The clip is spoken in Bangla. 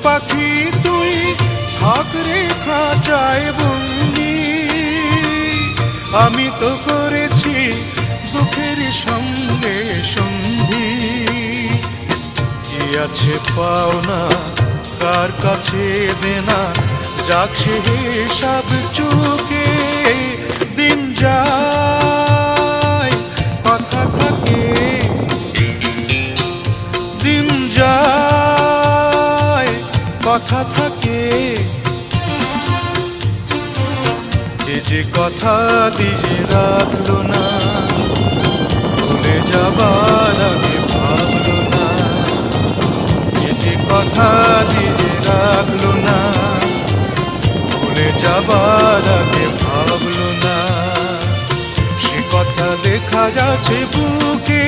পাখি তুই থাক রে খাঁচায় বন্দি, আমি তো করেছি দুঃখের সঙ্গে সন্ধি। কি আছে পাওনা কার কাছে দেনা, যাক সে সব চুকে দিন যায় কথা থাকে, দিন যায় কথা থাকে। এ যে কথা দিয়ে রাখলো না, ভুলে যাবার আগে ভাবলো না। এ যে কথা দিয়ে রাখলো না, ভুলে যাবার আগে ভাবলো না। সে কথা লেখা যাচ্ছে বুকে